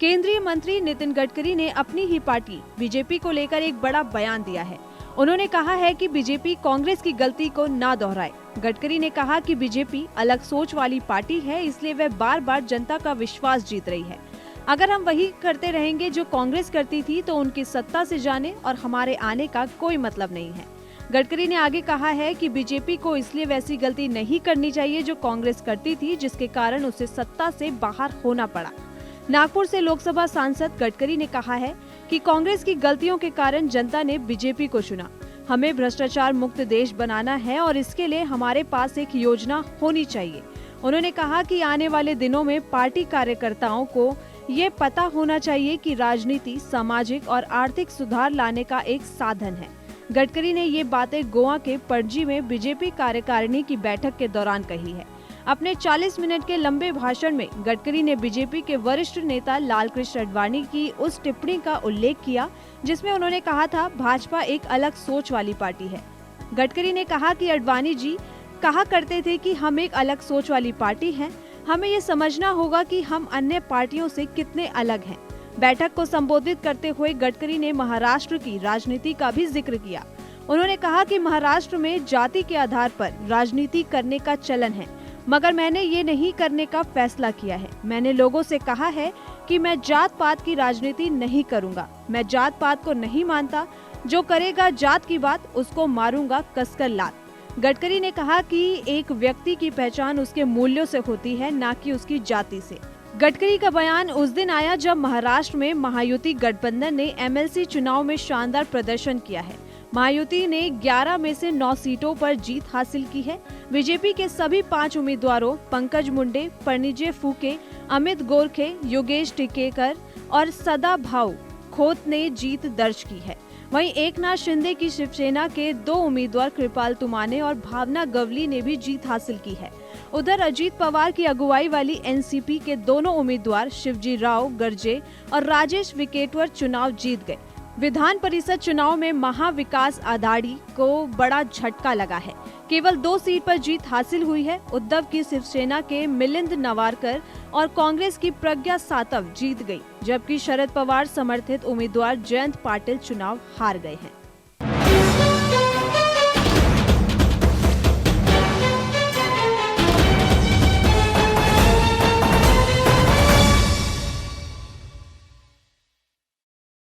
केंद्रीय मंत्री नितिन गडकरी ने अपनी ही पार्टी बीजेपी को लेकर एक बड़ा बयान दिया है। उन्होंने कहा है कि बीजेपी कांग्रेस की गलती को ना दोहराए। गडकरी ने कहा कि बीजेपी अलग सोच वाली पार्टी है, इसलिए वह बार बार जनता का विश्वास जीत रही है। अगर हम वही करते रहेंगे जो कांग्रेस करती थी तो उनकी सत्ता से जाने और हमारे आने का कोई मतलब नहीं है। गडकरी ने आगे कहा है कि बीजेपी को इसलिए वैसी गलती नहीं करनी चाहिए जो कांग्रेस करती थी, जिसके कारण उसे सत्ता से बाहर होना पड़ा। नागपुर से लोकसभा सांसद गडकरी ने कहा है कि कांग्रेस की गलतियों के कारण जनता ने बीजेपी को चुना। हमें भ्रष्टाचार मुक्त देश बनाना है और इसके लिए हमारे पास एक योजना होनी चाहिए। उन्होंने कहा कि आने वाले दिनों में पार्टी कार्यकर्ताओं को ये पता होना चाहिए कि राजनीति सामाजिक और आर्थिक सुधार लाने का एक साधन है। गडकरी ने ये बातें गोवा के पणजी में बीजेपी कार्यकारिणी की बैठक के दौरान कही है। अपने 40 मिनट के लंबे भाषण में गडकरी ने बीजेपी के वरिष्ठ नेता लालकृष्ण आडवाणी की उस टिप्पणी का उल्लेख किया जिसमें उन्होंने कहा था, भाजपा एक अलग सोच वाली पार्टी है। गडकरी ने कहा कि आडवाणी जी कहा करते थे कि हम एक अलग सोच वाली पार्टी हैं। हमें ये समझना होगा कि हम अन्य पार्टियों से कितने अलग हैं। बैठक को संबोधित करते हुए गडकरी ने महाराष्ट्र की राजनीति का भी जिक्र किया। उन्होंने कहा कि महाराष्ट्र में जाति के आधार पर राजनीति करने का चलन है, मगर मैंने ये नहीं करने का फैसला किया है। मैंने लोगों से कहा है कि मैं जात पात की राजनीति नहीं करूंगा। मैं जात पात को नहीं मानता। जो करेगा जात की बात उसको मारूंगा कसकर लात। गडकरी ने कहा कि एक व्यक्ति की पहचान उसके मूल्यों से होती है, ना कि उसकी जाति से। गडकरी का बयान उस दिन आया जब महाराष्ट्र में महायुति गठबंधन ने एमएलसी चुनाव में शानदार प्रदर्शन किया है। महायुति ने 11 में से 9 सीटों पर जीत हासिल की है। बीजेपी के सभी 5 उम्मीदवारों पंकज मुंडे, परिणय फुके, अमित गोरखे, योगेश टिकेकर और सदा भाऊ खोत ने जीत दर्ज की है। वहीं एकनाथ शिंदे की शिवसेना के 2 उम्मीदवार कृपाल तुमाने और भावना गवली ने भी जीत हासिल की है। उधर अजीत पवार की अगुवाई वाली एनसीपी के दोनों उम्मीदवार शिवजी राव गर्जे और राजेश विकेटवर चुनाव जीत गए। विधान परिषद चुनाव में महाविकास आघाड़ी को बड़ा झटका लगा है। केवल 2 सीट पर जीत हासिल हुई है। उद्धव की शिवसेना के मिलिंद नवारकर और कांग्रेस की प्रज्ञा सातव जीत गई, जबकि शरद पवार समर्थित उम्मीदवार जयंत पाटिल चुनाव हार गए हैं।